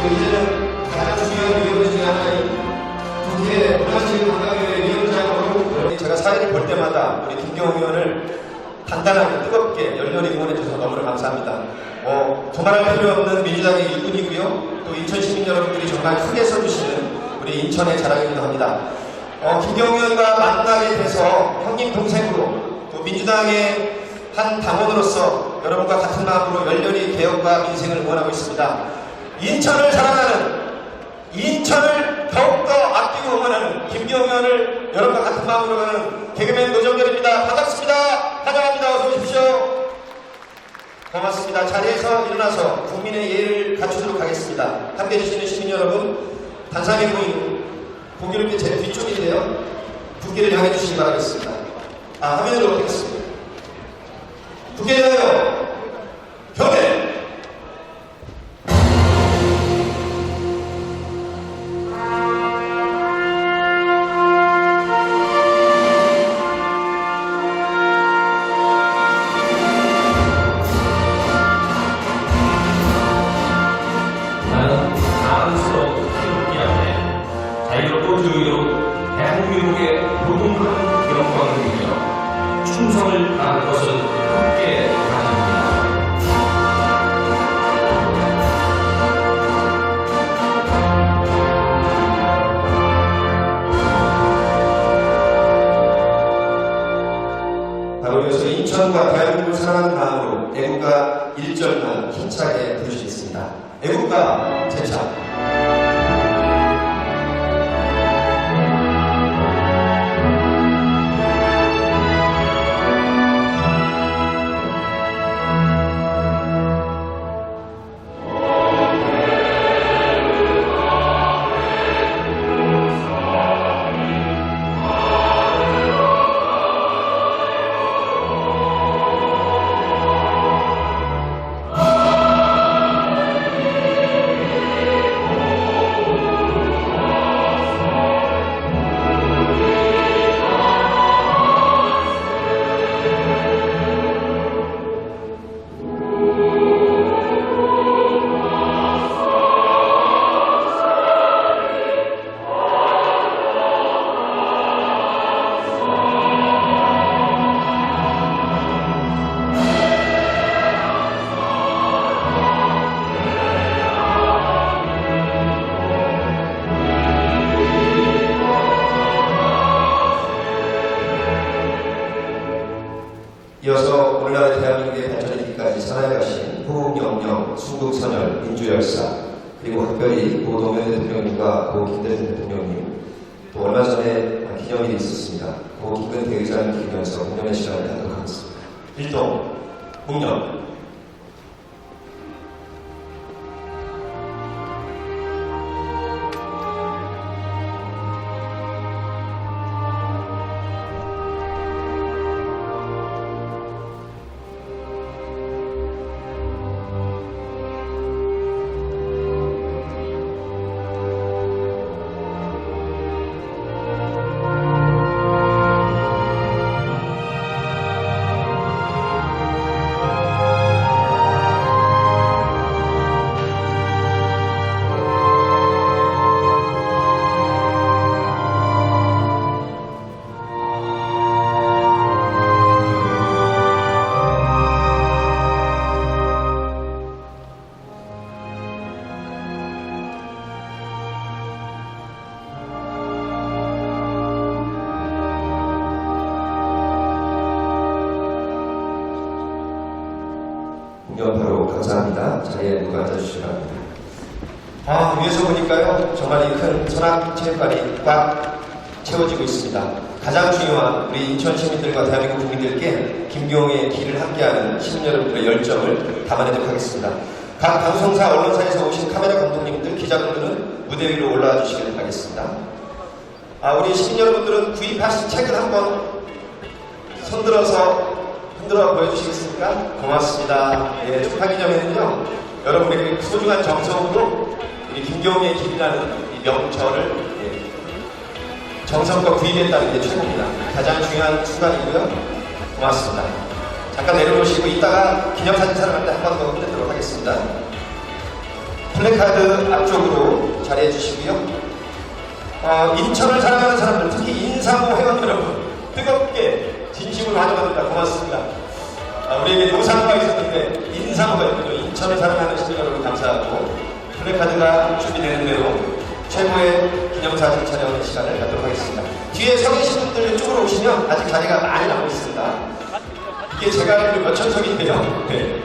또 이제는 가장 중요한 위원회 중에 하나인 국회 문화체육관광위원회 위원장으로 제가 사회를 볼 때마다 우리 김경호 의원을 단단하게 뜨겁게 열렬히 응원해주셔서 너무나 감사합니다. 두말할 필요 없는 민주당의 일꾼이고요. 또 인천 시민 여러분들이 정말 크게 써주시는 우리 인천의 자랑이기도 합니다. 김경호 의원과 만나게 돼서 형님 동생으로 또 민주당의 한 당원으로서 여러분과 같은 마음으로 열렬히 개혁과 민생을 응원하고 있습니다. 인천을 사랑하는, 인천을 더욱더 아끼고 응원하는 김경호 의원을 여러분과 같은 마음으로 가는 개그맨 노정렬입니다. 반갑습니다. 환영합니다. 어서 오십시오. 고맙습니다. 자리에서 일어나서 국민의 예의를 갖추도록 하겠습니다. 함께해 주시는 시민 여러분, 단상에 보이는 고기를 제 뒤쪽인데요. 국기를 향해 주시기 바라겠습니다. 화면으로 보겠습니다. 국회에요. 경례. 자유롭고 자유로운 대한민국의 보통한 영광을 위하여 충성을 다할 것을 굳게 다짐합니다. 바로 이어서 인천과 대한민국을 사랑하는 마음으로 애국가 1절만 힘차게 부르시겠습니다. 애국가 제차. 이어서 오늘날의 대한민국의 발전에 이르기까지 살아가신 호국영령, 순국선열, 민주열사, 그리고 특별히 고 노무현 대통령님과 고 김대중 대통령님, 또 얼마 전에 기념일이 있었습니다. 고 김근 대의장을 기리면서 공연의 시간을 갖도록 하겠습니다. 1동 공연. 바로 감사합니다. 자리에 누가 앉아주시기 바랍니다. 위에서 보니까요, 정말 이 큰 선악체육관이 꽉 채워지고 있습니다. 가장 중요한 우리 인천 시민들과 대한민국 국민들께 김경호의 길을 함께하는 시민 여러분들의 열정을 담아내도록 하겠습니다. 각 방송사, 언론사에서 오신 카메라 감독님들, 기자분들은 무대 위로 올라와 주시길 바라겠습니다. 우리 시민 여러분들은 구입하신 책을 한번 손들어서 흔들어 보여주시겠습니까? 고맙습니다. 예, 축하 기념회는요, 여러분의 소중한 정성으로 우리 김경호의 길이라는 이 명절을 정성껏 구입했다는 게 최고입니다. 가장 중요한 순간이고요. 고맙습니다. 잠깐 내려놓으시고 이따가 기념사진 촬영할 때 한 번 더 흔들도록 하겠습니다. 플래카드 앞쪽으로 자리해 주시고요. 인천을 사랑하는 사람들, 특히 인사모 회원 여러분, 뜨겁게 진심으로 환영합니다. 고맙습니다. 우리에게 노상호가 있었는데 인사모가 있군요. 인천을 사랑하는 시민 여러분 감사하고, 플래카드가 준비되는 대로 최고의 기념사진 촬영의 시간을 갖도록 하겠습니다. 뒤에 서 계신 분들 이쪽으로 오시면 아직 자리가 많이 남고 있습니다. 이게 제가 알기로 몇 천석인데요. 네.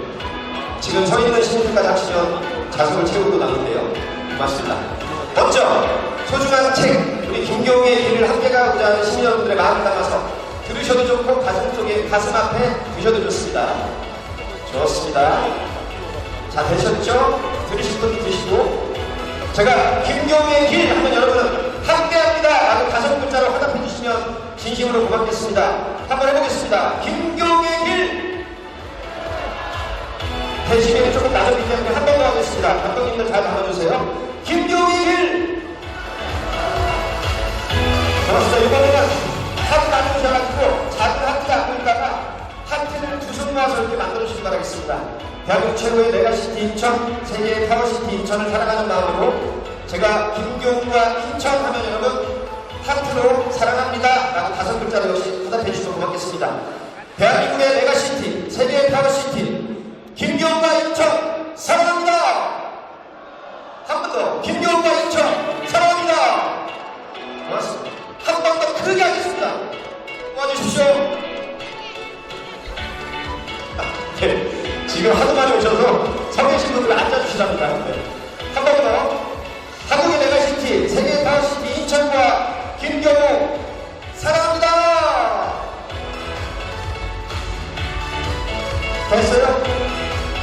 지금 서 있는 시민들까지 합치면 좌석을 채우고 나는데요. 고맙습니다. 먼저 소중한 책, 우리 김경우의 길을 함께 가고자 하는 시민 여러분들의 마음을 담아서 들으셔도 좋고 가슴 앞에 두셔도 좋습니다. 좋습니다. 자, 되셨죠? 들으실 분 드시고, 제가 김경우의 길 하면 여러분은 함께합니다 라고 5글자로 화답해 주시면 진심으로 고맙겠습니다. 한번 해보겠습니다. 김경우의 길. 대시면이 조금 낮아지기 때문에 한 번 더 하겠습니다. 감독님들 잘 담아주세요. 김경우의 길. 좋았습니다. 이번에는 하트 나누셔가지고 작은 하트가 안 보이다가 하트를 두 손 모아서 이렇게 만들어주시기 바라겠습니다. 대한민국 최고의 메가시티 인천, 세계의 파워시티 인천을 사랑하는 마음으로 제가 김경우와 인천 하면 여러분 하트로 사랑합니다 라고 5글자로 역시 화답해 주시면 고맙겠습니다. 대한민국의 메가시티, 세계의 파워시티 김경우와 인천 사랑합니다. 한 번 더 김경우와 인천 사랑합니다. 고맙습니다. 한 번 더 크게 하겠습니다. 도와주십시오. 네, 지금 하도 많이 오셔서 서 계신 분들 앉아주시랍니다. 네. 한 번 더. 한국의 메가시티, 세계의 파워시티 인천과 김경우 사랑합니다. 됐어요?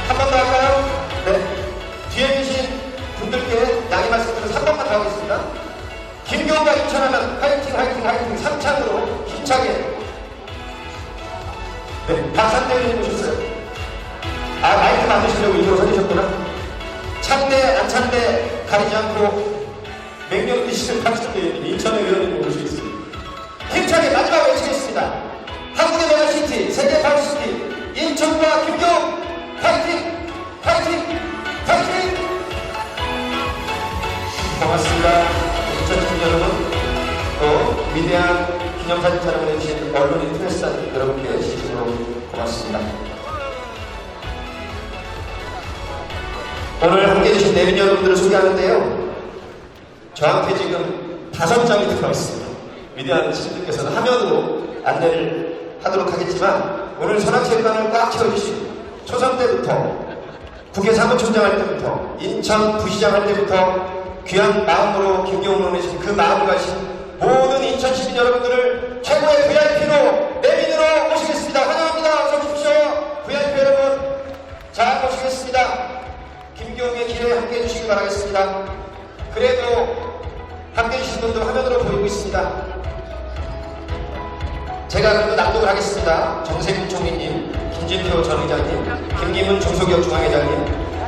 한 번 더 할까요? 네. 뒤에 계신 분들께 양해 말씀드려서 한 번만 더 하겠습니다. 김경우가 인천하면 화이팅 화이팅 화이팅 3창으로 힘차게. 네, 박산대리님 오셨어요? 마이크 만드시려고 이쪽으로 서주셨구나. 찬대 안 찬대 가리지 않고 맹령 뛰시는 박산대리님, 인천의 의원님 오실 수 있습니다. 힘차게 마지막 외치겠습니다. 한국의 메가시티, 세계 파워시티 인천과 김경우 화이팅 화이팅 화이팅. 고맙습니다. 인천 시민 여러분, 또 위대한 기념사진 촬영을 해주신 언론인 프레스단 여러분께 진심으로 고맙습니다. 오늘 함께 해주신 내빈 여러분들을 소개하는데요. 저한테 지금 5장이 들어와 있습니다. 위대한 시민들께서는 화면으로 안내를 하도록 하겠지만, 오늘 선악체육관을 꽉 채워주신 초선 때부터 국회 사무총장 할 때부터 인천 부시장 할 때부터 귀한 마음으로 김경우 의원이신 그 마음을 가신 모든 인천 시민 여러분들을 최고의 VIP로 내빈으로 모시겠습니다. 환영합니다. 어서 오십시오. VIP 여러분, 잘 모시겠습니다. 김경우의 길에 함께 해주시기 바라겠습니다. 그래도 함께 해주신 분들 화면으로 보이고 있습니다. 제가 그래도 낭독을 하겠습니다. 정세균 총리님, 김진표 전 의장님, 김기문 중소기업 중앙회장님,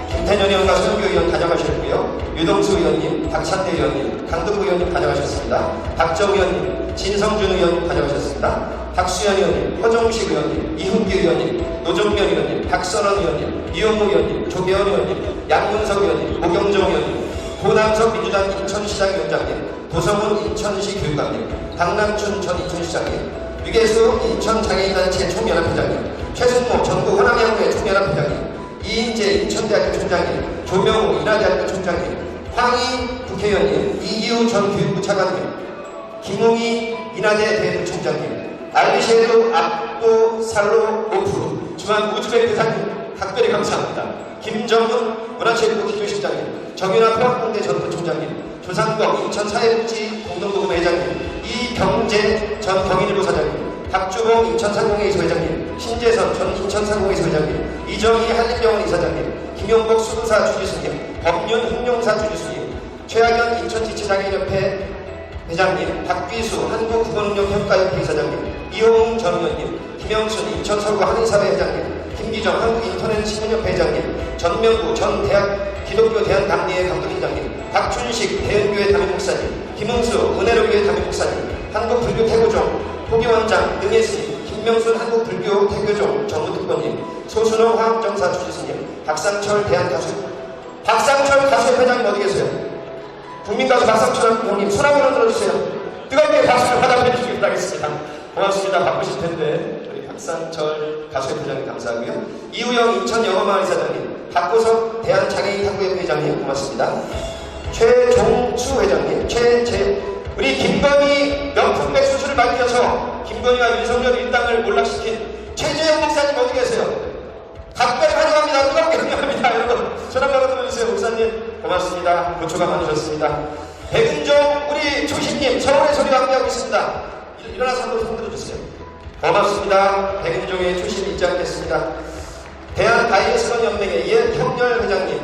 김태년 의원과 손규 의원 다녀가셨고요. 유동수 의원님, 박찬대 의원님, 강등구 의원님 다녀가셨습니다. 박정 의원님, 진성준 의원님 다녀가셨습니다. 박수현 의원님, 허정식 의원님, 이훈기 의원님, 노정면 의원님, 박선원 의원님, 이용우 의원님, 조계원 의원님, 양문석 의원님, 오경정 의원님, 고남석 민주당 인천시장 위원장님, 도성훈 인천시 교육감님, 박남춘 전 인천시장님, 유계수 인천장애인단체 총연합회장님, 최승모 전국 호남양대 총연합회장님, 이인재 인천대학교 총장님, 조명호 인하대학교 총장님, 황희 국회의원님, 이기우 전 교육부 차관님, 김웅희 인하대 대부총장님, 알비셰르 압도 살로 오프 중앙 우즈벡 대사님 각별히 감사합니다. 김정은 문화체육부 기조실장님, 정윤아 포항공대 전 부총장님, 조상덕 인천사회복지 공동모금 회장님, 이경재 전 경인일보 사장님, 박주봉 인천상공회의소 회장님, 신재선 전 인천상공회의소 회장님, 이정희 한림병원 이사장님, 김용복 수도사 주지수님, 법륜 흑룡사 주지수님, 최학연 인천지체장애인협회 회장님, 박귀수 한국국어능력평가협회 이사장님, 이호웅 전 의원님, 김영순 인천서구 한의사회 회장님, 김기정 한국인터넷신문협회 회장님, 전명구 전 대학 기독교 대한감리회 감독회장님, 박춘식 대은교회 담임목사님, 김흥수 은혜로교회 담임목사님, 한국불교태고종 포기원장 능혜스님, 김명순 한국불교태교종 정무특보님, 소순호 화학정사 주지스님, 박상철 대한가수 박상철 가수협회장님 어디 계세요? 국민가수 박상철 형님 손 한번 들어주세요. 뜨겁게 박수를 받아주시기 주시기 바라겠습니다. 고맙습니다. 바쁘실 텐데 우리 박상철 가수협회장님 감사하고요. 이우영 인천영어마을 이사장님, 박고석 대한장애인탁구협회 회장님 고맙습니다. 최종수 회장님, 우리 김건희 명품백 수술을 밝혀서 김건희와 윤석열 일당을 몰락시킨 최재형 목사님 어디 계세요? 각별히 환영합니다. 뜨겁게 환영합니다. 여러분 손 한번 들어주세요. 목사님 고맙습니다. 고초가 많으셨습니다. 백은종 우리 조신님 서울의 소리와 함께하고 있습니다. 일어나서 한번 손 들어주세요. 고맙습니다. 백은종의 조신 잊지 않겠습니다. 대한다이애슬론 연맹의 예평열 회장님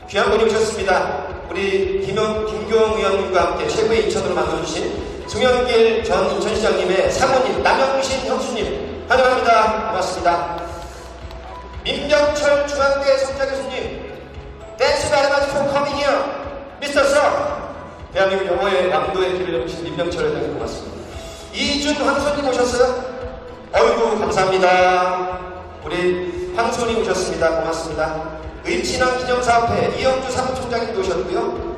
귀한 분이 오셨습니다. 우리 김교웅 의원님과 함께 최고의 인천으로 만들어주신 송영길 전 인천시장님의 사모님 남영신 형수님 환영합니다. 고맙습니다. 민병철 중앙대 성자교수님 Thanks very much for coming here, Mr. Sir. 대한민국 영어의 왕도의 길을 여신 민병철 회장님 고맙습니다. 이준 황소님 오셨어요? 어이구 감사합니다. 우리 황소님 오셨습니다. 고맙습니다. 의친왕 기념사업회 이영주 사무총장님도 오셨고요.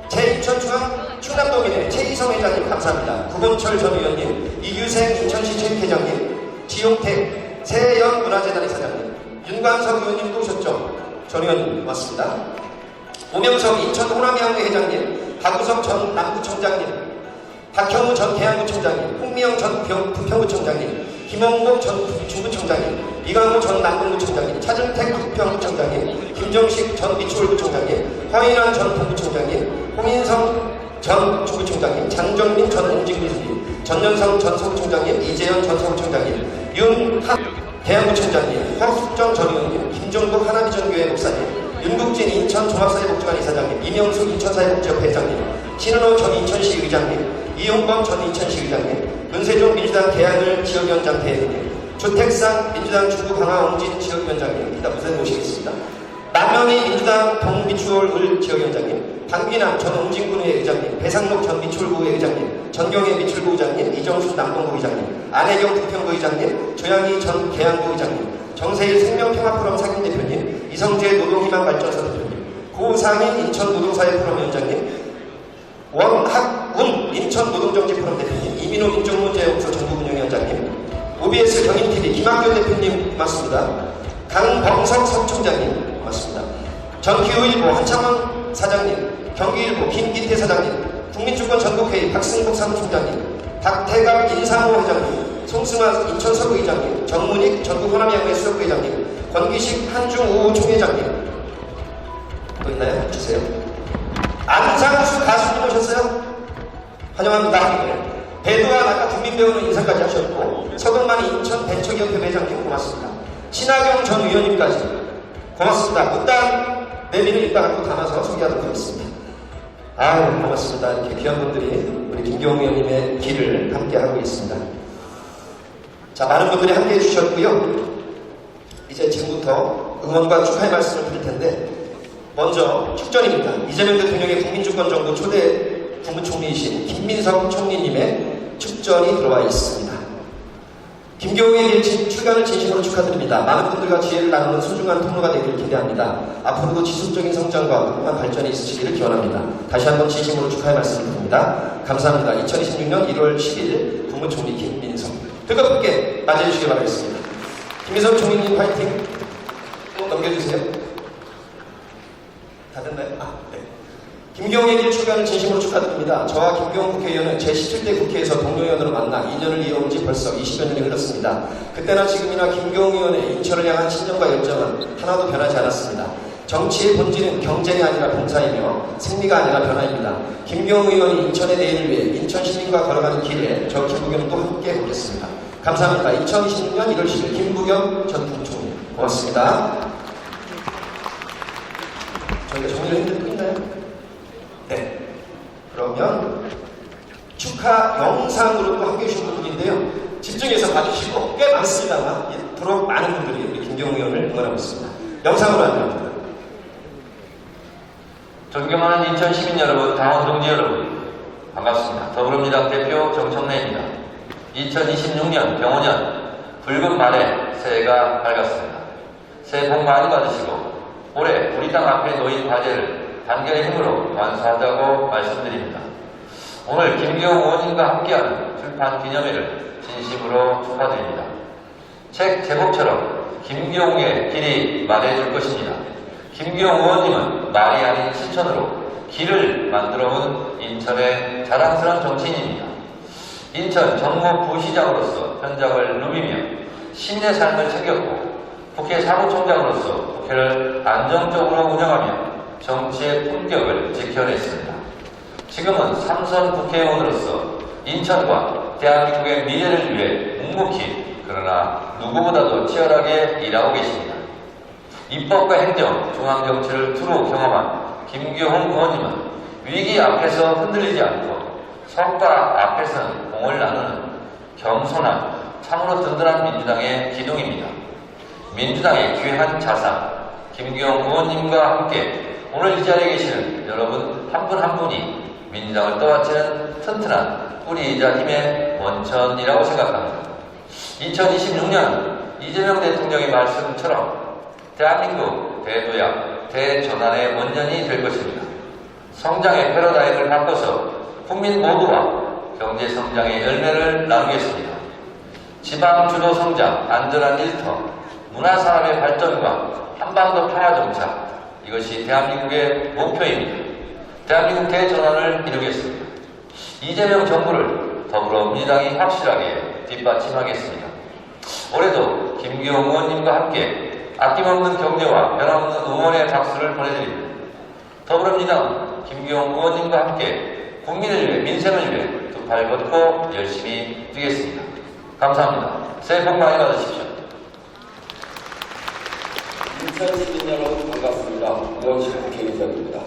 제2천중앙 충남도민회 최희성 회장님 감사합니다. 구본철 전 의원님, 이규생 인천시 체육회장님, 지용택 세연문화재단 이사장님, 윤관석 의원님도 오셨죠. 전 의원님 고맙습니다. 오명석 인천 호남해양회 회장님, 박우석 전 남구청장님, 박형우 전 계양구청장님, 홍미영 전 부평구청장님, 김홍복 전 중구청장님, 이강호 전 남동구청장님, 차정택 부평구청장님, 김정식 전 미추홀구청장님, 허인환 전 동구청장님, 홍인성 전 중구청장님, 장정민 전 옹진구청장님, 전연성 전 서구청장님, 이재현 전 서구청장님, 윤한 계양구청장님, 허숙정 전 의원님, 김종국 하나비전교회 목사님, 윤국진 인천 종합사회복지관 이사장님, 이명숙 인천사회복지협회 회장님, 신은호 전 인천시 의장님, 이용범 전 인천시 의장님, 문세종 민주당 계양을 지역위원장 대행님, 주택상 민주당 중구 강화옹진 지역위원장님, 이따 무사히 모시겠습니다. 남명희 민주당 동미추홀 지역위원장님, 방귀남 전 옹진군의 의장님, 배상록 전 미추홀구의 의장님, 전경혜 미추홀구 의장님, 이정수 남동구 의장님, 안혜경 부평구 의장님, 조양희 전 계양구 의장님, 정세일 생명평화포럼 상임대표님, 이성재 노동희망발전소 대표님, 고상인 인천노동사회포럼 위원장님, 원학운 인천노동정치포럼 대표님, 이민호 민족문제연구소 전국운영위원장님, OBS 경인TV 김학규 대표님 고맙습니다. 강범석 서총장님 고맙습니다. 전기후일보 한창원 사장님, 경기일보 김기태 사장님, 국민주권 전국회의 박승복 사무총장님, 박태갑 인상호 회장님, 송승환 인천서구 의장님, 정문익 전국호남양회 수석부 회장님, 권기식 한중우호 총회장님 또 있나요? 주세요. 안상수 가수님 오셨어요? 환영합니다. 배도환 아까 국민배우는 인사까지 하셨고, 서동만이 인천 벤처기업회 회장님 고맙습니다. 신하경 전 의원님까지 고맙습니다. 문단 내비를 이따 갖고 담아서 소개하도록 하겠습니다. 아유 고맙습니다. 이렇게 귀한 분들이 우리 김경웅 의원님의 길을 함께하고 있습니다. 자, 많은 분들이 함께해 주셨고요. 이제 지금부터 응원과 축하의 말씀을 드릴 텐데, 먼저 축전입니다. 이재명 대통령의 국민주권정부 초대 국무총리이신 김민석 총리님의 축전이 들어와 있습니다. 김경웅의 출간을 진심으로 축하드립니다. 많은 분들과 지혜를 나누는 소중한 통로가 되기를 기대합니다. 앞으로도 지속적인 성장과 풍부한 발전이 있으시기를 기원합니다. 다시 한번 진심으로 축하의 말씀을 드립니다. 감사합니다. 2026년 1월 10일 국무총리 김민석 뜨겁게 맞이해주시기 바라겠습니다. 김민석 총리님 파이팅. 또 넘겨주세요. 다 됐나요? 네. 김경웅의 길 출간을 진심으로 축하드립니다. 저와 김경웅 국회의원은 제17대 국회에서 동료의원으로 만나 2년을 이어온 지 벌써 20여 년이 흘렀습니다. 그때나 지금이나 김경웅 의원의 인천을 향한 신념과 열정은 하나도 변하지 않았습니다. 정치의 본질은 경쟁이 아니라 봉사이며 승리가 아니라 변화입니다. 김경웅 의원이 인천의 내일을 위해 인천 시민과 걸어가는 길에 저 김부겸도 함께 보겠습니다. 감사합니다. 2026년 1월 10일 김부겸 전 국무총리 고맙습니다. 저희가 정리를 했는데 끝나요? 네. 그러면 축하 영상으로 또 함께 해주신 분인데요. 집중해서 봐주시고 꽤 많습니다만 도록 많은 분들이 우리 김경웅 의원을 응원하고 있습니다. 영상으로 안녕합니다. 존경하는 인천 시민 여러분, 당원 동지 여러분, 반갑습니다. 더불어민주당 대표 정청래입니다. 2026년 병원년 붉은 발에 새해가 밝았습니다. 새해 복 많이 받으시고 올해 우리 당 앞에 놓인 과제를 단결의 힘으로 완수하자고 말씀드립니다. 오늘 김기용 의원님과 함께하는 출판 기념회를 진심으로 축하드립니다. 책 제목처럼 김기용의 길이 말해줄 것입니다. 김기용 의원님은 말이 아닌 실천으로 길을 만들어온 인천의 자랑스러운 정치인입니다. 인천 정무부시장으로서 현장을 누비며 시민의 삶을 챙겼고 국회 사무총장으로서 국회를 안정적으로 운영하며 정치의 품격을 지켜냈습니다. 지금은 삼선 국회의원으로서 인천과 대한민국의 미래를 위해 묵묵히 그러나 누구보다도 치열하게 일하고 계십니다. 입법과 행정, 중앙정치를 두루 경험한 김기용 의원님은 위기 앞에서 흔들리지 않고 성과 앞에서는 공을 나누는 겸손한 참으로 든든한 민주당의 기둥입니다. 민주당의 귀한 자산, 김기용 의원님과 함께 오늘 이 자리에 계시는 여러분 한 분 한 분이 민주당을 떠받치는 튼튼한 뿌리이자 힘의 원천이라고 생각합니다. 2026년 이재명 대통령의 말씀처럼 대한민국 대도약, 대전환의 원년이 될 것입니다. 성장의 패러다임을 바꿔서 국민 모두와 경제 성장의 열매를 나누겠습니다. 지방 주도 성장, 안전한 일터, 문화산업의 발전과 한반도 평화 정착, 이것이 대한민국의 목표입니다. 대한민국 대전환을 이루겠습니다. 이재명 정부를 더불어민주당이 확실하게 뒷받침하겠습니다. 올해도 김기용 의원님과 함께 아낌없는 격려와 변함없는 응원의 박수를 보내드립니다. 더불어민주당은 김기용 의원님과 함께 국민을 위해 민생을 위해 두 팔 걷고 열심히 뛰겠습니다. 감사합니다. 새해 복 많이 받으십시오. 인천 시민 여러분 반갑습니다. 우원식 국회의장입니다.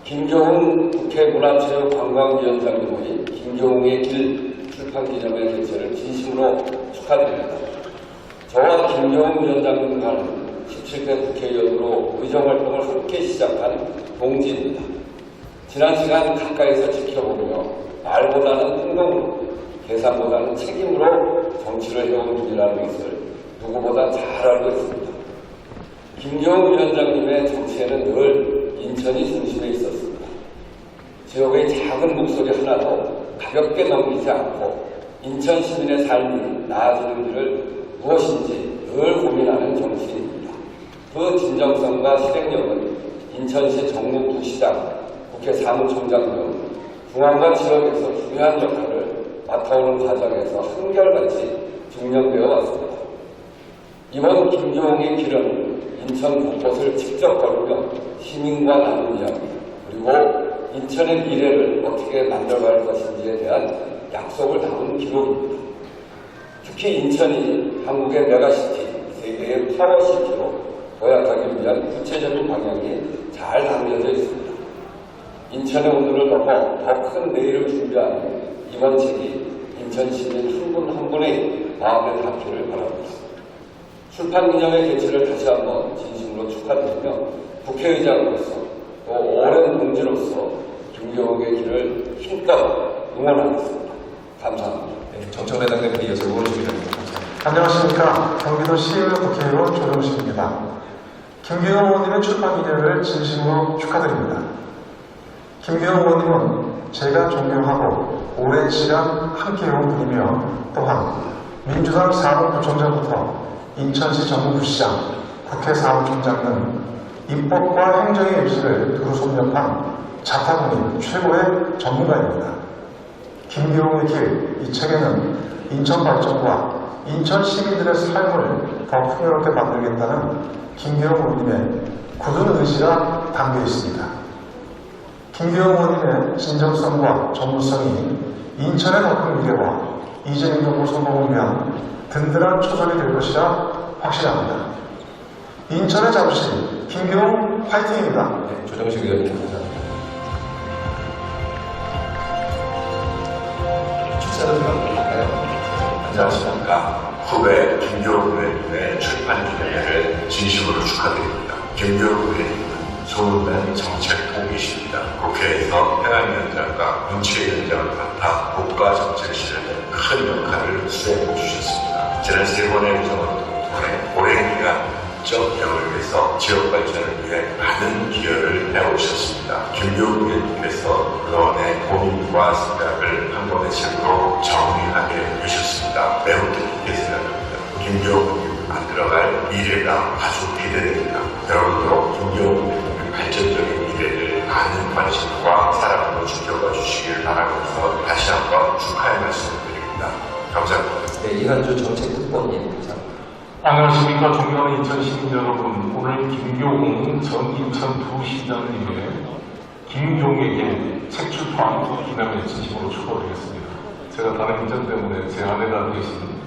김경훈 국회 문화체육관광위원장님 모임 김경훈의 길 출판기념회 개최를 진심으로 축하드립니다. 저와 김경훈 위원장님과는 17대 국회의원으로 의정활동을 함께 시작한 동지입니다. 지난 시간 가까이서 지켜보며 말보다는 행동으로, 계산보다는 책임으로 정치를 해온 분이라는 것을 누구보다 잘 알고 있습니다. 김경훈 위원장님의 정치에는 늘 인천이 중심에 있었습니다. 지역의 작은 목소리 하나도 가볍게 넘기지 않고 인천 시민의 삶이 나아지는 길을 무엇인지 늘 고민하는 정치인입니다. 그 진정성과 실행력은 인천시 정무부시장, 국회 사무총장 등 중앙과 지역에서 중요한 역할을 맡아오는 과정에서 한결같이 증명되어 왔습니다. 이번 김기용의 길은 인천 곳곳을 직접 걸으며 시민과 나눈 이야기, 그리고 인천의 미래를 어떻게 만들어갈 것인지에 대한 약속을 담은 기록입니다. 특히 인천이 한국의 메가시티, 세계의 파워시티로 도약하기 위한 구체적인 방향이 잘 담겨져 있습니다. 인천의 오늘을 넘어 더 큰 내일을 준비하는 이번 책이 인천 시민 한 분 한 분의 마음에 닿기를 바랍니다. 출판기념회 개최를 다시 한번 진심으로 축하드리며 국회의장으로서 또 오랜 동지로서 김기용의 길을 힘껏 응원하겠습니다. 감사합니다. 네, 정청래당대표에 이어서 의원님입니다. 안녕하십니까. 경기도 시의회 국회의원 조정식입니다. 김기용 의원님의 출판기념회를 진심으로 축하드립니다. 김기용 의원님은 제가 존경하고 오랜 시간 함께해온 분이며 또한 민주당 사무부총장부터 인천시 정무부시장, 국회 사무총장 등 입법과 행정의 일실을 두루 섭렵한 자타공인 최고의 전문가입니다. 김기용의 길, 이 책에는 인천 발전과 인천 시민들의 삶을 더 풍요롭게 만들겠다는 김기용 의원님의 굳은 의지가 담겨 있습니다. 김기용 의원님의 진정성과 전문성이 인천의 더 큰 미래와 이재명 정부 성공을 위한 든든한 초석이 될 것이라 확신합니다. 인천의 자부심, 김기용 화이팅입니다. 네, 조정식 의원님 감사합니다. 축사도 들어볼까요? 안녕하십니까. 후배 김기용 의원님의 출판 기념회를 진심으로 축하드립니다. 김기용 의원님은 소문난 정책 통이십니다. 국회에서 행안위원장과 문체위원장을 맡아 국가 정책 실현에 큰 역할을 수행해 주셨습니다. 지난 세 번의 의정활동 동안에 오랜 기간 적 영을 위해서 지역 발전을 위해 위해 많은 기여를 해오셨습니다. 김교훈 의원님께서 그동안의 고민과 생각을 한 번의 책으로 정리하게 해주셨습니다. 매우 뜻깊게 생각합니다. 김교훈 만들어갈 미래가 아주 기대됩니다. 여러분도 김교훈 의원님의 발전적인 미래를 많은 관심과 사랑으로 지켜봐 주시길 바라면서 다시 한번 축하의 말씀을 드립니다. 감사합니다. 네, 이한주 정책특보님 감사합니다. 안녕하십니까. 존경하는 인천 시민 여러분. 오늘 김교웅 전 인천부시장님의 김교웅에게 책 출판 기념에 진심으로 축하드리겠습니다. 제가 다른 인전 때문에 제 아내가 대신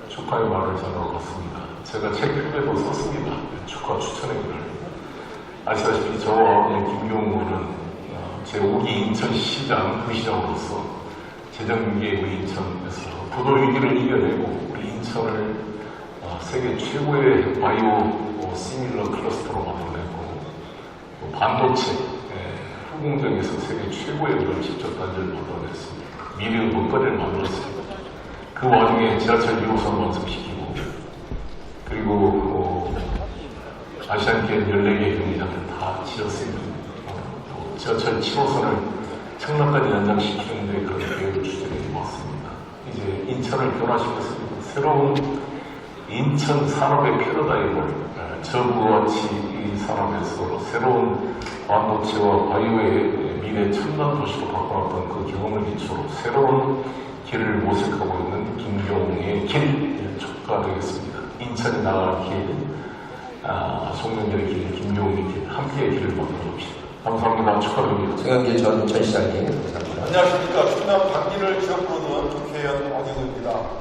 축하의 말을 전하러 갔습니다. 제가 책 표에도 썼습니다. 축하 추천의 글을. 아시다시피 저와 김교웅은 제5기 인천시장 부시장으로서 재정위기의 우리 인천에서 부도 위기를 이겨내고 우리 인천을 세계 최고의 바이오 시밀러 클러스터로 만들어냈고 반도체 후공정에서 세계 최고의 그런 직접단지를 만들어냈습니다. 미래의 먹거리를 만들었습니다. 그 와중에 지하철 1호선 완성시키고 그리고 아시안게임 14개 경기장을 다 지었습니다. 지하철 7호선을 청라까지 연장시키는 데 그런 계획을 추진해 왔습니다. 이제 인천을 변화시켰습니다. 새로운 인천 산업의 패러다임을 저부가치 이 산업에서 새로운 반도체와 바이오의 미래 첨단 도시로 바꿔놨던 그 경험을 기초로 새로운 길을 모색하고 있는 김교웅의 길 축하드리겠습니다. 인천이 나갈 길, 송명길의 길, 김교웅의 길, 함께의 길을 만들어봅시다. 감사합니다. 축하드립니다. 송영길 전 시장님 감사합니다. 안녕하십니까. 충남 방진을 지역으로 둔 국회의원 오경우입니다.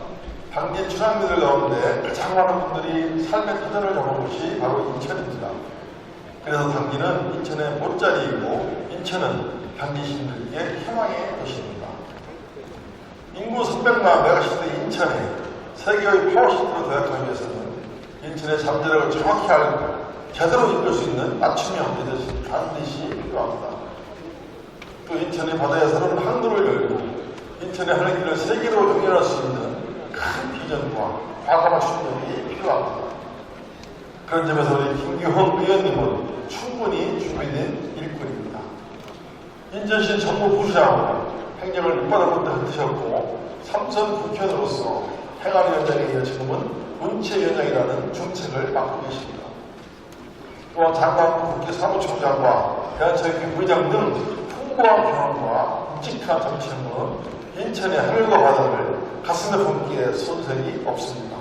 방진 출향민들 가운데 가장 많은 분들이 삶의 터전을 잡은 곳이 바로 인천입니다. 그래서 방진은 인천의 못자리이고 인천은 방진 시민들에게 희망의 도시입니다. 인구 300만 메가시티 인천에 세계의 파워시티로 도약하기 위해서는 인천의 잠재력을 정확히 알고 제대로 이끌 수 있는 맞춤형 리더십이 반드시 필요합니다. 또 인천의 바다에서는 항로를 열고 인천의 하늘길을 세계로 연결할 수 있는 큰 비전과 과감한 추진력이 필요합니다. 그런 점에서 우리 김교훈 의원님은 충분히 준비된 일꾼입니다. 인천시 정무부시장으로 행정을 밑바닥 끝에 흩으셨고 삼선 국회의원으로서 행안위원장에 이어 지금은 문체위원장이라는 중책을 맡고 계십니다. 또한 장관 국회 사무총장과 대한체육회 부의장 등 풍부한 경험과 묵직한 정치력은 인천의 하늘과 바다를 가슴에 품기에 손색이 없습니다.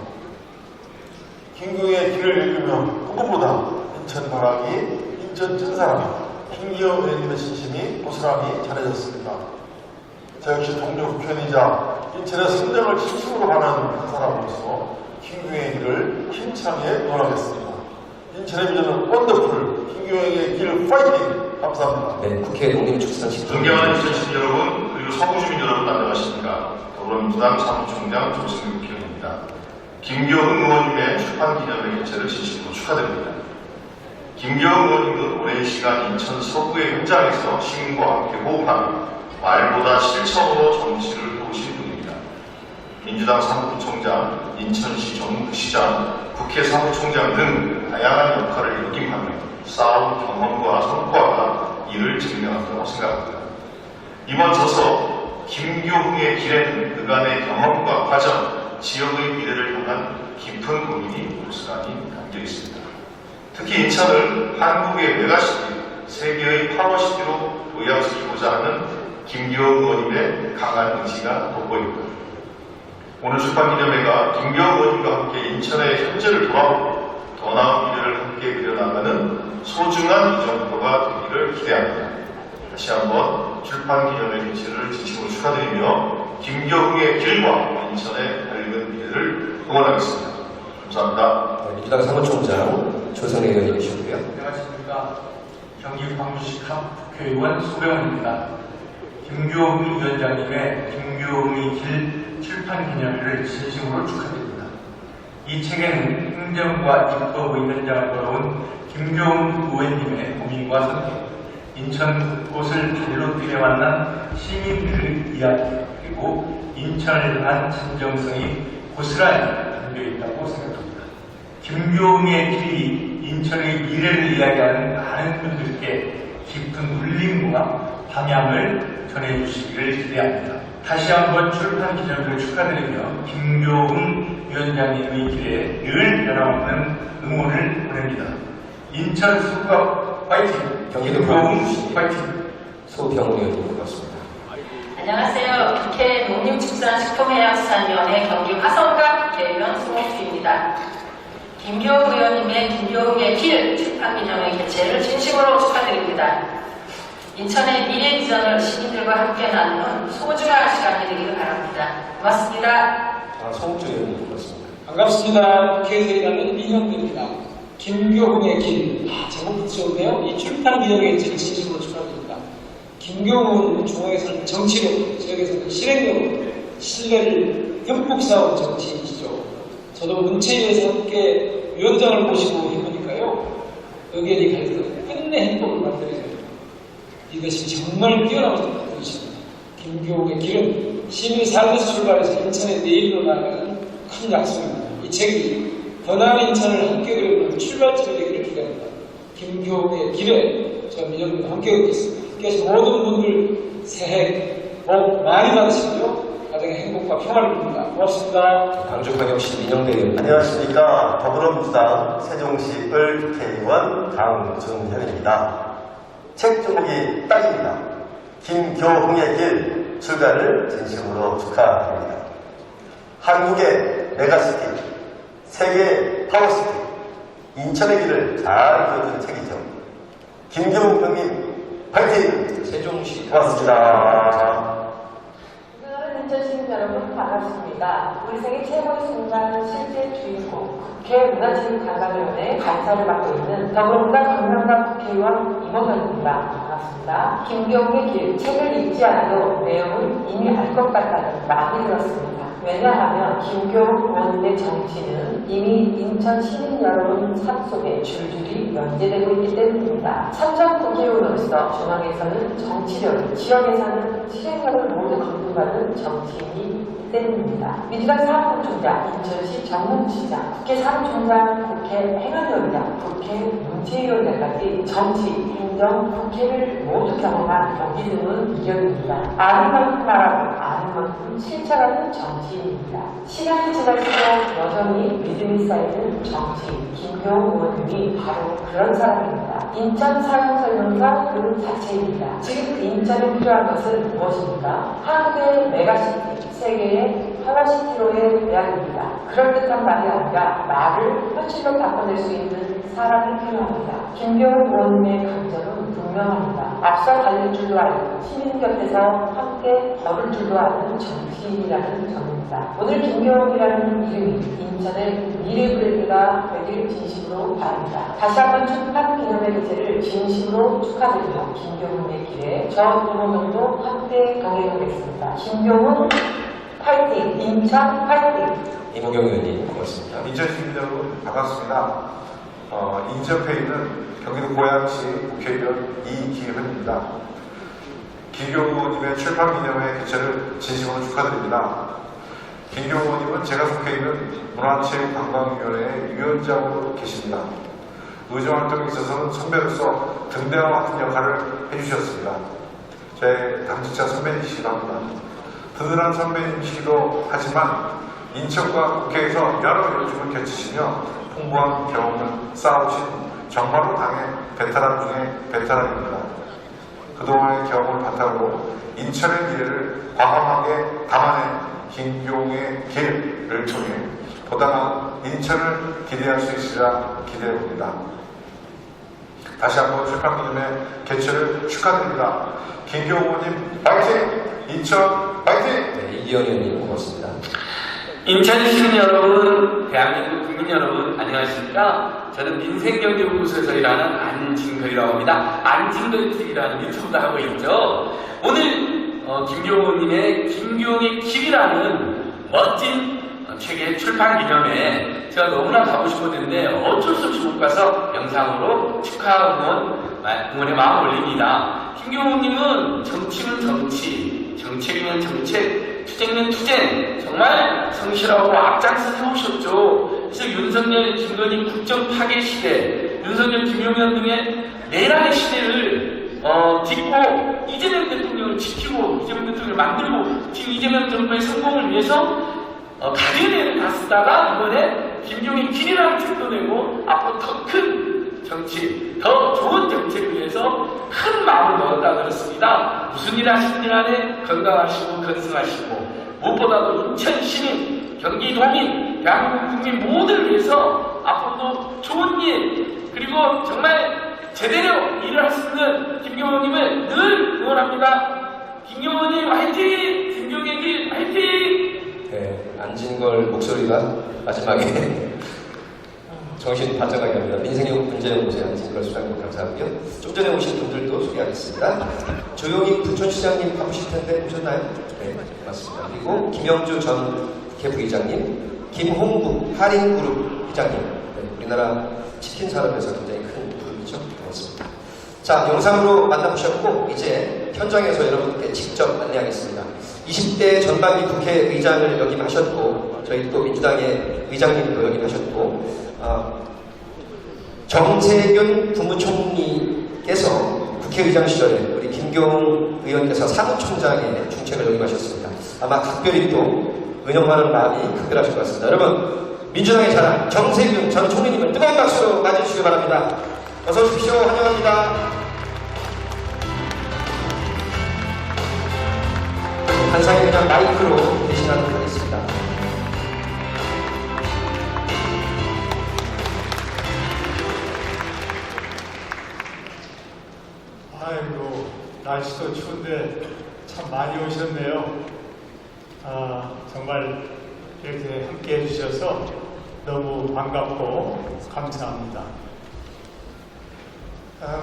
김교웅의 길을 읽으면 누구보다 인천 바라기, 인천 찐사람, 김기현 의원님의 진심이 고스란히 전해졌습니다. 저 역시 동료 국회의원이자 인천의 성장을 진심으로 바라는 한 사람으로서 김교웅의 길을 힘차게 응원하겠습니다. 인천의 비전은 원더풀, 김교웅의 길 파이팅! 감사합니다. 네, 국회 농림 축산식 존경하는 인천 시민 여러분, 그리고 서구 주민 여러분 안녕하십니까. 더불어민주당 사무총장 조승윤 국회의원입니다. 김교웅 의원님의 출판 기념회 개최를 진심으로 축하드립니다. 김교웅 의원님은 오랜 시간 인천 서구의 현장에서 시민과 함께 호흡하며 말보다 실천으로 정치를 해오신 분입니다. 민주당 사무총장, 인천시 정무부시장, 국회 사무총장 등 다양한 역할을 역임하며 쌓은 경험과 성과가 이를 증명한다고 생각합니다. 이번 저서 김교웅의 길에는 그간의 경험과 과정, 지역의 미래를 향한 깊은 고민이 고스란히 담겨 있습니다. 특히 인천을 한국의 메가시티, 세계의 파워시티로 도약시키고자 하는 김교웅 의원님의 강한 의지가 돋보입니다. 오늘 출판기념회가 김교웅 의원님과 함께 인천의 현재를 돌아보고 더 나은 미래를 함께 그려나가는 소중한 이정표가 되기를 기대합니다. 다시 한번 출판기념회 개최를 진심으로 축하드리며 김교웅의 길과 인천의 밝은 미래를 응원하겠습니다. 감사합니다. 민주당 사무총장 조성래 의원님이시고요. 안녕하십니까. 경기 광주시 국회의원 소병훈입니다. 김교웅 위원장님의 김교웅의 길 출판 기념회를 진심으로 축하드립니다. 이 책에는 행정과 입법의 현장을 걸어온 김교웅 의원님의 고민과 선택, 인천 곳곳을 발로 뛰어 만난 시민들의 이야기, 그리고 인천을 향한 진정성이 고스란히 담겨 있다고 생각합니다. 김교웅의 길이 인천의 미래를 이야기하는 많은 분들께 깊은 울림과 방향을 전해주시기를 기대합니다. 다시 한번 출판 기념일을 축하드리며 김교웅 위원장님의 길에 늘 변함없는 응원을 보냅니다. 인천 수구가 파이팅! 경기도 김교웅 광주시 파이팅! 소병우의원님 고맙습니다. 안녕하세요. 국회 농림축산식품해양수산위원회 경기 화성갑 국회의원 송옥주입니다. 김교웅 의원님의 김교웅의 길 출판기념회 개최를 진심으로 축하드립니다. 인천의 미래 비전을 시민들과 함께 나누는 소중한 시간이 되기를 바랍니다. 고맙습니다. 송옥주 의원님 고맙습니다. 반갑습니다. 국회에서 일하는 민영대입니다. 김교웅의 길. 제목부터 좋은데요. 이 출판 기념회 개최를 진심으로 축하드립니다. 김교웅은 중앙에서는 정치력, 지역에서는 실행력으로 신뢰를 듬뿍 쌓은 정치인이시죠. 저도 문체위에서 함께 위원장을 모시고 해보니까요. 의견이 갈등 끝내 행복을 만들어야 됩니다. 이것이 정말 뛰어나신 분이십니다. 김교웅의 길은 시민의 삶에서 출발해서 인천의 내일로 나아가는 큰 약속입니다. 이 책이 더 나은 인천을 함께 그려보는 출발점이 되기를 기대합니다. 김교웅의 길에 저 민영님과 함께 걷겠습니다. 함께 하신 모든 분들 새해 복 많이 받으시고요. 가정의 행복과 평화를 빕니다. 고맙습니다. 광주광역시 민영대 의원. 안녕하십니까. 더불어민주당 세종시을 국회의원 강준현입니다. 책 제목이 딱입니다. 김교웅의 길 출간을 진심으로 축하드립니다. 한국의 메가시티, 세계의 파워시티, 인천의 길을 잘 그려주는 책이죠. 김교웅 형님 파이팅! 세종시 고맙습니다. 인천 시민 여러분 반갑습니다. 우리 생애 최고의 순간 실제 주인공 국회 문화체육관광위원회 간사를 맡고 있는 더불어민주당 강남갑 국회의원 임원현입니다. 반갑습니다. 김교웅의 길 책을 읽지 않아도 내용은 이미 알 것 같다는 말이 들었습니다. 왜냐하면 김교웅 의원님의 정치는 이미 인천 시민 여러분 삶 속에 줄줄이 연재되고 있기 때문입니다. 참전 국회의원으로서 중앙에서는 정치력을, 지역에서는 실행력을 모두 감동받은 정치인이 때문입니다. 민주당 사무총장, 인천시 정무시장, 국회 사무총장, 국회 행안위원장, 국회 문체위원장까지 정치, 행정, 국회를 모두 경험한 보기 드문 이력입니다. 아는 만큼 말하고 아는 만큼 실천하는 정치인입니다. 시간이 지날수록 여전히 믿음이 쌓이는 정치인 김교웅 의원님이 바로 그런 사람입니다. 인천 사용설명서 그 자체입니다. 지금 인천에 필요한 것은 무엇입니까? 한국의 메가시티, 세계의 파워시티로의 대안입니다. 그럴듯한 말이 아니라 말을 현실로 바꿔낼 수 있는 사람이 필요합니다. 김교웅 의원님의 강점은 분명합니다. 앞서 달릴 줄도 알고 시민 곁에서 함께 걸을 줄도 아는 정치인이라는 점입니다. 오늘 김교웅이라는 이름이 인천의 미래 브랜드가 되길 진심으로 바랍니다. 다시 한번 출판 기념회 개최를 진심으로 축하드리며 김교웅의 길에 저 이모정도 함께 동행하겠습니다. 김교웅 파이팅! 인천 파이팅! 이모경 의원님 고맙습니다. 인천 시민 여러분 반갑습니다. 인천에 있는 경기도 고양시 국회의원 이기훈입니다. 김교웅 의원님의 출판기념회 개최를 진심으로 축하드립니다. 김교웅 의원님은 제가 속해 있는 문화체육관광위원회의 위원장으로 계십니다. 의정활동에 있어서는 선배로서 등대와 같은 역할을 해주셨습니다. 제 당직자 선배님이시기도 합니다. 든든한 선배님이시기도 하지만 인천과 국회에서 여러 요즘을 겹치시며 풍부한 경험을 쌓으신 정말로 당의 베테랑 중에 베테랑입니다. 그동안의 경험을 바탕으로 인천의 미래를 과감하게 담아낸 김교웅의 길을 통해 보다 나은 인천을 기대할 수 있으리라 기대해봅니다. 다시 한번 출판기념회 개최를 축하드립니다. 김교웅 의원님 파이팅! 인천 파이팅! 네, 이기영 의원님 고맙습니다. 인천 시민 여러분, 대한민국 국민 여러분, 안녕하십니까? 저는 민생경제연구소에서 일하는 안진걸이라고 합니다. 안진걸 TV라는 유튜브도 하고 있죠. 오늘 김교웅님의 김교웅의 길이라는 멋진 책의 출판 기념회에 제가 너무나 가고 싶었는데 어쩔 수 없이 못 가서 영상으로 축하 응원의 마음을 올립니다. 김교웅님은 정치는 정치, 정책이면 정책, 투쟁이면 투쟁, 정말 성실하고 앞장서 세우셨죠. 그래서 윤석열, 김건희 국정 파괴 시대, 윤석열, 김용현 등의 내란의 시대를 딛고 이재명 대통령을 지키고 이재명 대통령을 만들고 지금 이재명 정부의 성공을 위해서 가려내는 갔다가 이번에 김종인 길이라는 책도 내고 앞으로 더 큰 정치, 더 좋은 정책을 위해서 큰 마음을 넣었다 그렇습니다. 무슨 일 하시든 간에 건강하시고 건승하시고 무엇보다도 인천 시민, 경기도민, 대한민국 국민 모두를 위해서 앞으로도 좋은 일 그리고 정말 제대로 일을 할 수 있는 김경호님을 늘 응원합니다. 김경호님 화이팅! 김경의 길 화이팅! 네, 안진걸 목소리가 마지막에 정신 반짝하게 합니다. 민생용 문제연구소의 안진걸 수장님 감사하고요. 좀 전에 오신 분들도 소개하겠습니다. 조용히 부천시장님 바쁘실 텐데 오셨나요? 네, 맞습니다. 그리고 김영주 전 국회 부의장님, 김홍국 할인그룹 회장님, 네, 우리나라 치킨 산업에서 굉장히 큰 그룹이죠. 고맙습니다. 자, 영상으로 만나보셨고 이제 현장에서 여러분께 직접 안내하겠습니다. 20대 전반기 국회의장을 역임하셨고 저희 또 민주당의 의장님도 역임하셨고 정세균 국무총리께서 국회의장 시절에 우리 김경웅 의원께서 사무총장의 중책을 역임하셨습니다. 아마 각별히 또 은영하는 마음이 각별하실 것 같습니다. 여러분 민주당의 자랑 정세균 전 총리님을 뜨거운 박수로 맞이해주시기 바랍니다. 어서 오십시오. 환영합니다. 한상희 그냥 마이크로 대신하도록 하겠습니다. 아이고 날씨도 추운데 참 많이 오셨네요. 정말 이렇게 함께 해주셔서 너무 반갑고 감사합니다.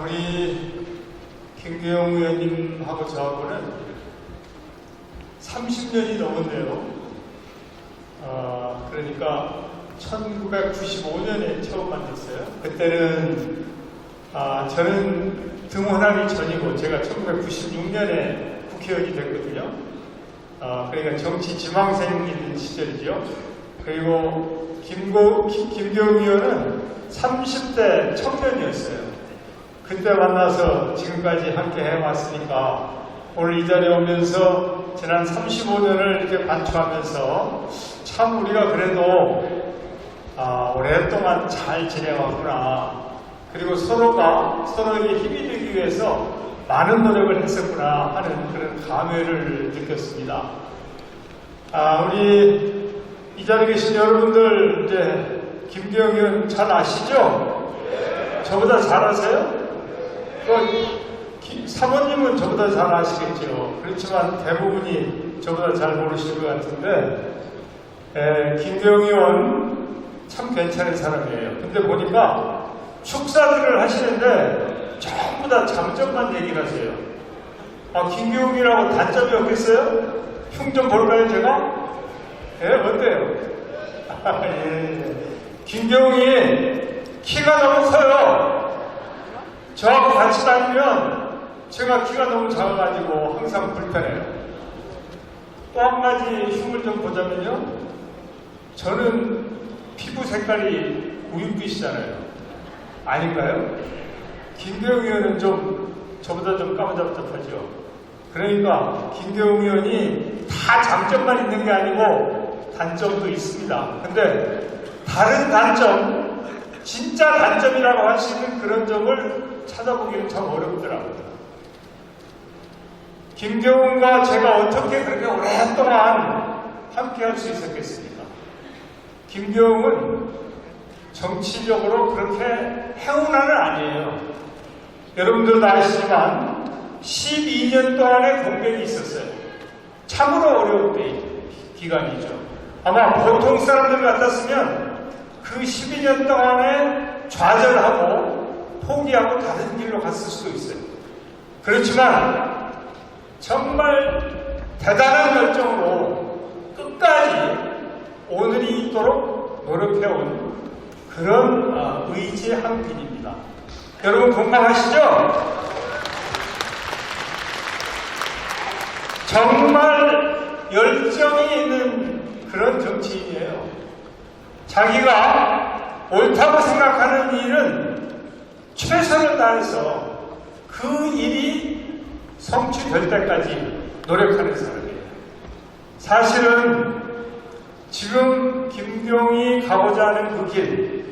우리 김경웅 의원님하고 저하고는 30년이 넘었네요. 그러니까 1995년에 처음 만났어요. 그때는 저는 등원하기 전이고 제가 1996년에 국회의원이 됐거든요. 그러니까 정치 지망생인 시절이죠. 그리고 김경웅 의원은 30대 청년이었어요. 그때 만나서 지금까지 함께 해왔으니까 오늘 이 자리에 오면서 지난 35년을 이렇게 반추하면서 참 우리가 그래도 오랫동안 잘 지내왔구나. 그리고 서로가 서로에게 힘이 되기 위해서 많은 노력을 했었구나 하는 그런 감회를 느꼈습니다. 우리 이 자리에 계신 여러분들 이제 김경웅 의원 잘 아시죠? 저보다 잘 아세요? 사모님은 저보다 잘 아시겠죠. 그렇지만 대부분이 저보다 잘 모르실 것 같은데 김경웅 의원 참 괜찮은 사람이에요. 근데 보니까 축사들을 하시는데 전부 다 장점만 얘기를 하세요. 김경웅이라고 단점이 없겠어요? 흉 좀 볼까요 제가? 어때요? 김경웅이 키가 너무 커요. 저하고 같이 다니면 제가 키가 너무 작아가지고 항상 불편해요. 또 한 가지 흉을 좀 보자면요. 저는 피부 색깔이 우윳빛이잖아요. 아닌가요? 김경웅 의원은 저보다 좀 까무잡잡하죠. 그러니까 김경웅 의원이 다 장점만 있는 게 아니고 단점도 있습니다. 근데 다른 단점, 진짜 단점이라고 할 수 있는 그런 점을 찾아보기는 참 어렵더라고요. 김경웅과 제가 어떻게 그렇게 오랫동안 함께 할 수 있었겠습니까? 김경웅은 정치적으로 그렇게 행운아는 아니에요. 여러분들도 아시지만 12년 동안의 공백이 있었어요. 참으로 어려운 기간이죠. 아마 보통 사람들 같았으면 그 12년 동안에 좌절하고 포기하고 다른 길로 갔을 수도 있어요. 그렇지만 정말 대단한 열정으로 끝까지 오늘이 있도록 노력해온 그런 의지의 한 분입니다. 여러분 공감하시죠? 정말 열정이 있는 그런 정치인이에요. 자기가 옳다고 생각하는 일은 최선을 다해서 그 일이 성취될 때까지 노력하는 사람이에요. 사실은 지금 김경이 가고자 하는 그 길,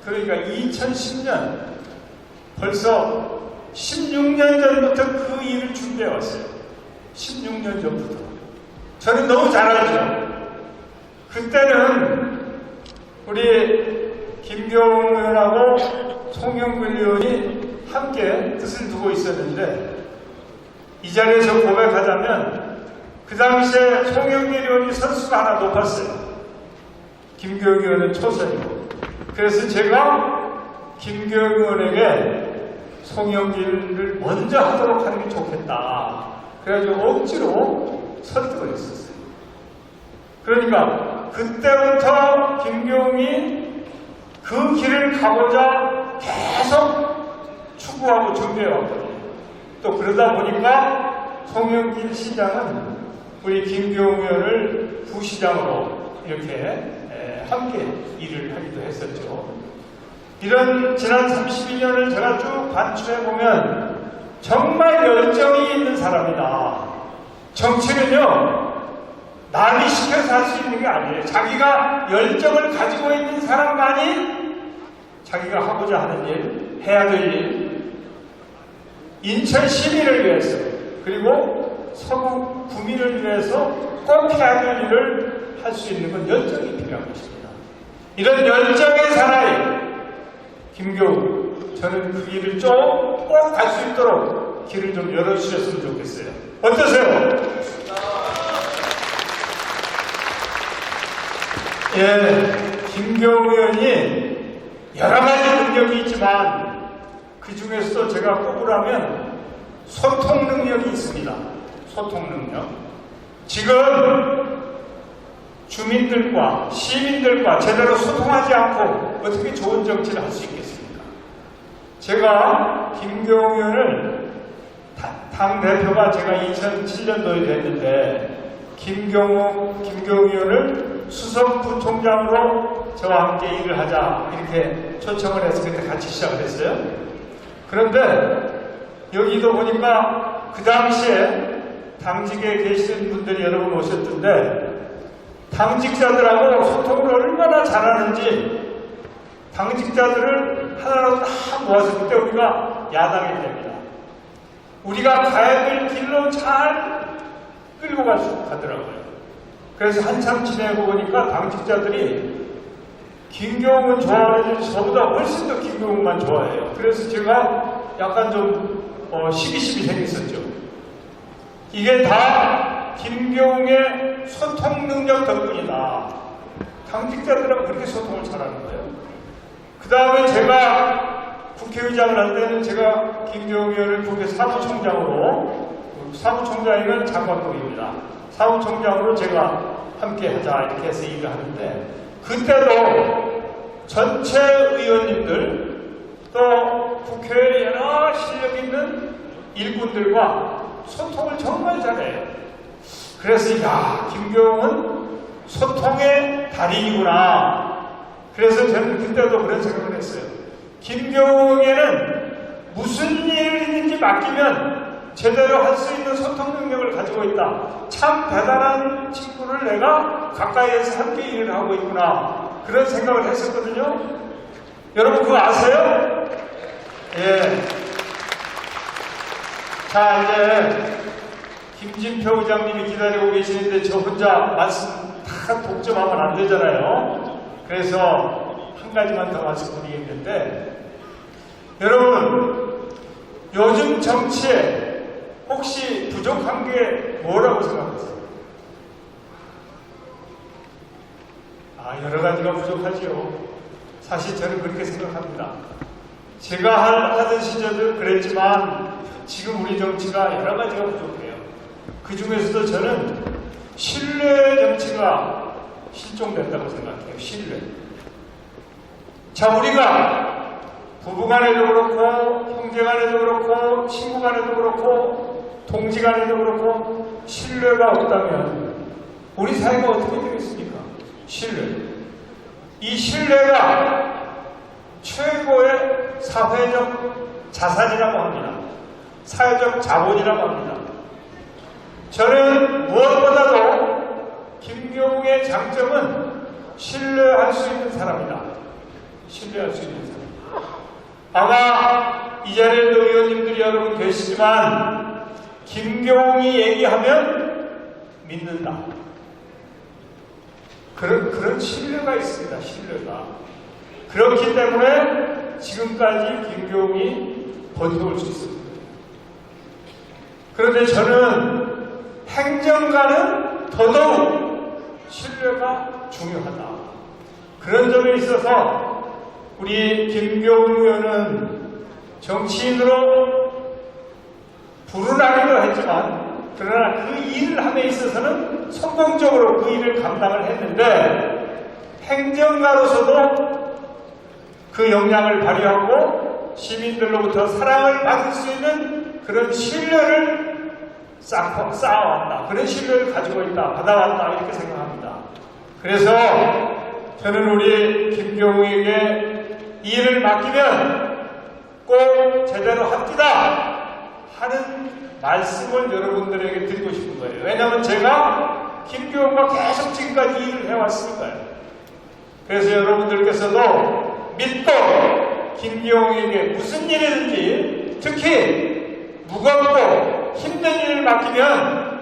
그러니까 2010년, 벌써 16년 전부터 그 일을 준비해 왔어요. 16년 전부터. 저는 너무 잘 알죠. 그때는 우리 김경훈 의원하고 송영길 의원이 함께 뜻을 두고 있었는데, 이 자리에서 고백하자면 그 당시에 송영길 의원이 선수가 하나 높았어요. 김경훈 의원은 초선이고. 그래서 제가 김경훈 의원에게 송영길을 먼저 하도록 하는 게 좋겠다. 그래가지고 억지로 설득을 했었어요. 그러니까 그때부터 김경훈이 그 길을 가고자 계속 추구하고 준비해왔거든요. 또 그러다 보니까 송영길 시장은 우리 김경훈 의원을 부시장으로 이렇게 함께 일을 하기도 했었죠. 이런 지난 32년을 제가 쭉 관찰해보면 정말 열정이 있는 사람이다. 정치는요, 남이 시켜서 할 수 있는 게 아니에요. 자기가 열정을 가지고 있는 사람만이 자기가 하고자 하는 일, 해야 될 일, 인천 시민을 위해서, 그리고 서구 구민을 위해서 꼭 해야 될 일을 할 수 있는 건 열정이 필요한 것입니다. 이런 열정의 사나이 김경훈, 저는 그 길을 좀 꼭 갈 수 있도록 길을 좀 열어주셨으면 좋겠어요. 어떠세요? 예, 김경훈 의원이 여러 가지 능력이 있지만 그 중에서도 제가 꼽으라면 소통 능력이 있습니다. 소통 능력. 지금 주민들과 시민들과 제대로 소통하지 않고 어떻게 좋은 정치를 할 수 있겠습니까? 제가 김경훈 의원을 당대표가 제가 2007년도에 됐는데 김경훈 의원을 수석부총장으로 저와 함께 일을 하자 이렇게 초청을 해서 그때 같이 시작을 했어요. 그런데 여기도 보니까 그 당시에 당직에 계신 분들이 여러 분 오셨던데 당직자들하고 소통을 얼마나 잘하는지 당직자들을 하나로 다 모아서 그때 우리가 야당이 됩니다. 우리가 가야 될 길로 잘 끌고 가더라고요. 그래서 한참 지내고 보니까 당직자들이 김경훈 좋아하는지 저보다 훨씬 더 김경훈만 좋아해요. 그래서 제가 약간 좀 시기심이 생겼었죠. 이게 다 김경훈의 소통 능력 덕분이다. 당직자들하고 그렇게 소통을 잘하는 거예요. 그 다음에 제가 국회의장을 할 때는 제가 김경훈 의원을 국회 사무총장으로, 사무총장이면 장관급입니다. 사무총장으로 제가 함께 하자 이렇게 해서 일을 하는데, 그때도 전체 의원님들 또 국회에 여러 실력 있는 일꾼들과 소통을 정말 잘해요. 그래서 야, 김경훈은 소통의 달인이구나. 그래서 저는 그때도 그런 생각을 했어요. 김경훈에는 무슨 일을 있는지 맡기면 제대로 할 수 있는 소통 능력을 가지고 있다. 참 대단한 친구를 내가 가까이에서 함께 일을 하고 있구나. 그런 생각을 했었거든요. 여러분 그거 아세요? 예. 자, 이제 김진표 의장님이 기다리고 계시는데 저 혼자 말씀 다 독점하면 안 되잖아요. 그래서 한 가지만 더 말씀드리겠는데, 여러분 요즘 정치에 혹시 부족한 게 뭐라고 생각하세요? 여러 가지가 부족하지요. 사실 저는 그렇게 생각합니다. 제가 하던 시절도 그랬지만 지금 우리 정치가 여러 가지가 부족해요. 그 중에서도 저는 신뢰 정치가 실종된다고 생각해요. 신뢰. 자, 우리가 부부간에도 그렇고 형제간에도 그렇고 친구간에도 그렇고 동지간에도 그렇고 신뢰가 없다면 우리 사회가 어떻게 되겠습니까? 신뢰. 이 신뢰가 최고의 사회적 자산이라고 합니다. 사회적 자본이라고 합니다. 저는 무엇보다도 김경웅의 장점은 신뢰할 수 있는 사람이다. 신뢰할 수 있는 사람. 아마 이 자리에도 의원님들이 여러분 계시지만 김경웅이 얘기하면 믿는다. 그런 신뢰가 있습니다. 신뢰가. 그렇기 때문에 지금까지 김경웅이 버텨올 수 있습니다. 그런데 저는 행정가는 더더욱 신뢰가 중요하다. 그런 점에 있어서 우리 김경웅 의원은 정치인으로 불운하기도 했지만 그러나 그 일을 함에 있어서는 성공적으로 그 일을 감당을 했는데 행정가로서도 그 역량을 발휘하고 시민들로부터 사랑을 받을 수 있는 그런 신뢰를 쌓아왔다. 그런 신뢰를 가지고 있다. 받아왔다. 이렇게 생각합니다. 그래서 저는 우리 김경웅에게 이 일을 맡기면 꼭 제대로 합시다 하는 말씀을 여러분들에게 드리고 싶은 거예요. 왜냐하면 제가 김경웅과 계속 지금까지 일을 해왔으니까요. 그래서 여러분들께서도 믿고 김경웅에게 무슨 일이든지 특히 무겁고 힘든 일을 맡기면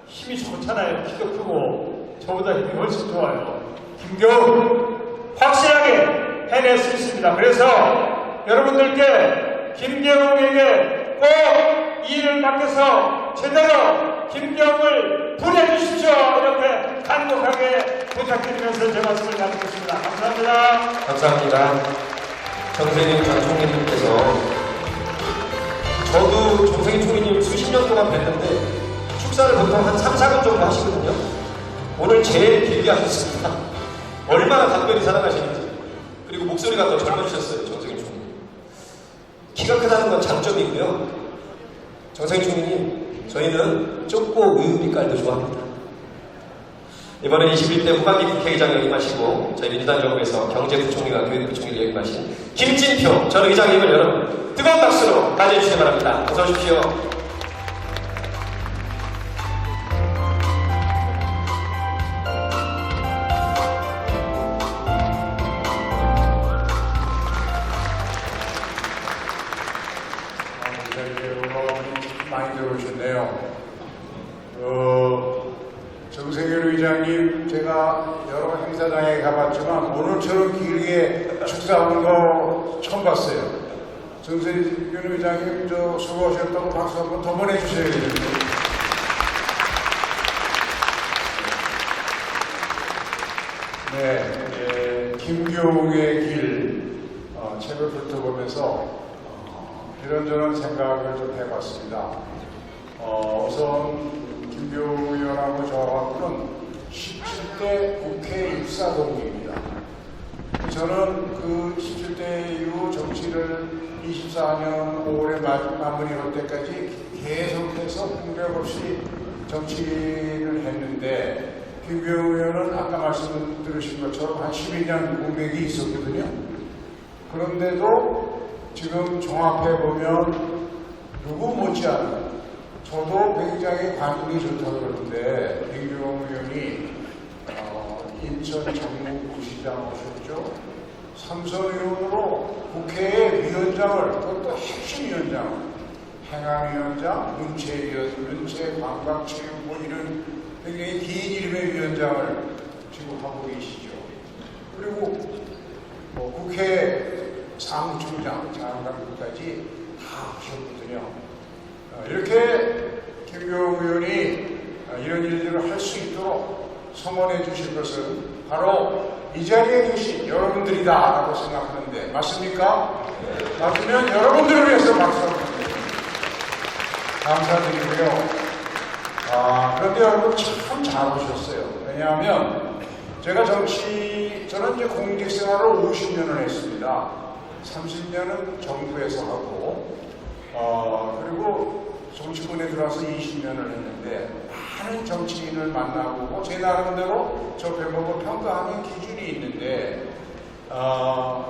힘이 좋잖아요. 키도 크고 저보다 힘이 훨씬 좋아요. 김경웅 확실하게 해낼 수 있습니다. 그래서 여러분들께 김경웅에게 꼭 이 일을 맡겨서 제대로 김경웅을 보내주십시오. 이렇게 간곡하게 부탁드리면서 제 말씀을 마치겠습니다. 감사합니다. 감사합니다. 정세균 전 총리님께서 저도 정세균 총리님 수십 년 동안 뵀는데 축사를 보통 한 3, 4분 정도 하시거든요. 오늘 제일 길게 하셨습니다. 얼마나 각별히 살아가시는지. 그리고 목소리가 더 젊어지셨어요. 정세균 총리님. 키가 크다는 건 장점이고요. 정세균 총리님, 저희는 좁고 의유빛깔도 좋아합니다. 이번에 21대 후반기 국회의장 역임하시고 저희 민주당 정부에서 경제부총리와 교육부총리를 역임하신 김진표 전 의장님을 여러분 뜨거운 박수로 맞이해주시기 바랍니다. 어서 오십시오. 많이 들어오셨네요. 정세균 의장님, 제가 여러 행사장에 가봤지만 오늘처럼 길게 축사하는 거 처음 봤어요. 정세균 의장님 수고하셨다고 박수 한번 더 보내주셔야겠네요. 네, 김경웅의 길 책을 훑어보면서 이런저런 생각을 좀 해봤습니다. 우선 김경웅 의원하고 저하고는 17대 국회 입사 동기입니다. 저는 그 17대 이후 정치를 24년 5월에 마무리할 때까지 계속해서 공백 없이 정치를 했는데 김경웅 의원은 아까 말씀 들으신 것처럼 한 12년 공백이 있었거든요. 그런데도 지금 종합해보면 누구 못지않은 저도 굉장히 관계 좋다고 그러는데 김경웅 의원이 인천 정무부시장 오셨죠. 삼선 의원으로 국회의 위원장을 그것도 핵심 위원장을 행안위원장, 문체, 관광체육부 이런 굉장히 긴 이름의 위원장을 지금 하고 계시죠. 그리고 국회 사무총장, 장관까지 다 하셨거든요. 이렇게 김경웅 의원이 이런 일들을 할 수 있도록 성원해 주실 것은 바로 이 자리에 계신 여러분들이다 라고 생각하는데 맞습니까? 맞으면 여러분들을 위해서 박수 한번 드립니다. 감사드리고요. 그런데 여러분 참 잘오셨어요. 왜냐하면 제가 저는 이제 공직생활을 50년을 했습니다. 30년은 정부에서 하고 그리고 정치권에 들어와서 20년을 했는데 많은 정치인을 만나보고 제 나름대로 저 배목을 평가하는 기준이 있는데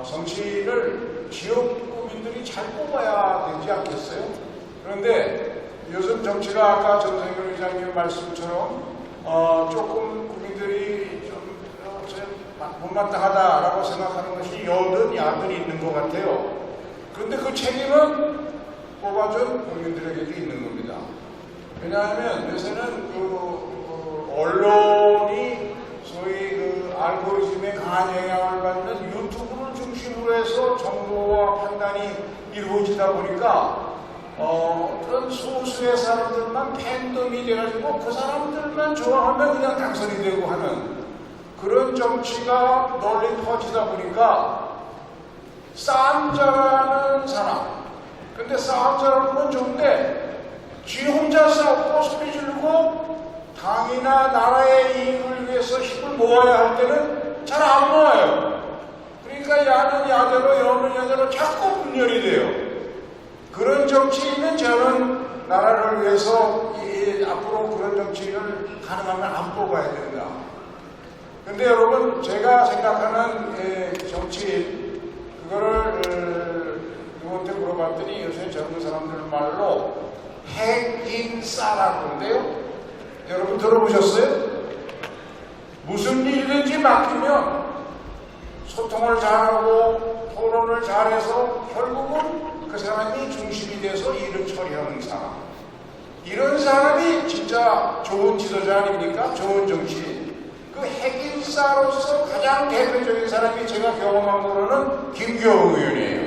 정치인을 지역구민들이 잘 뽑아야 되지 않겠어요? 그런데 요즘 정치가 아까 정세균 의장님 말씀처럼 조금 국민들이 좀 못마땅하다라고 생각하는 것이 여든 야든 있는 것 같아요. 그런데 그 책임은 뽑아준 국민들에게도 있는 겁니다. 왜냐하면 요새는 언론이 소위 알고리즘에 강한 영향을 받는 유튜브를 중심으로 해서 정보와 판단이 이루어지다 보니까 어떤 소수의 사람들만 팬덤이 돼가지고 그 사람들만 좋아하면 그냥 당선이 되고 하는 그런 정치가 널리 퍼지다 보니까 싸움 잘하는 사람, 근데 싸움 잘하는 건 좋은데 지 혼자 싸우고 소리 지르고 당이나 나라의 이익을 위해서 힘을 모아야 할 때는 잘 안 모아요. 그러니까 야는 야대로 여는 야대로 자꾸 분열이 돼요. 그런 정치인은 저는 나라를 위해서 앞으로 그런 정치인을 가능하면 안 뽑아야 된다. 근데 여러분 제가 생각하는 정치인 그거를 누구한테 물어봤더니 요새 젊은 사람들 말로 핵인싸라고 하는데요. 여러분 들어보셨어요? 무슨 일이든지 맡기면 소통을 잘하고 토론을 잘해서 결국은 그 사람이 중심이 돼서 일을 처리하는 사람. 이런 사람이 진짜 좋은 지도자 아닙니까? 좋은 정치인. 그 핵인싸로서 가장 대표적인 사람이 제가 경험한 거로는 김교웅 의원이에요.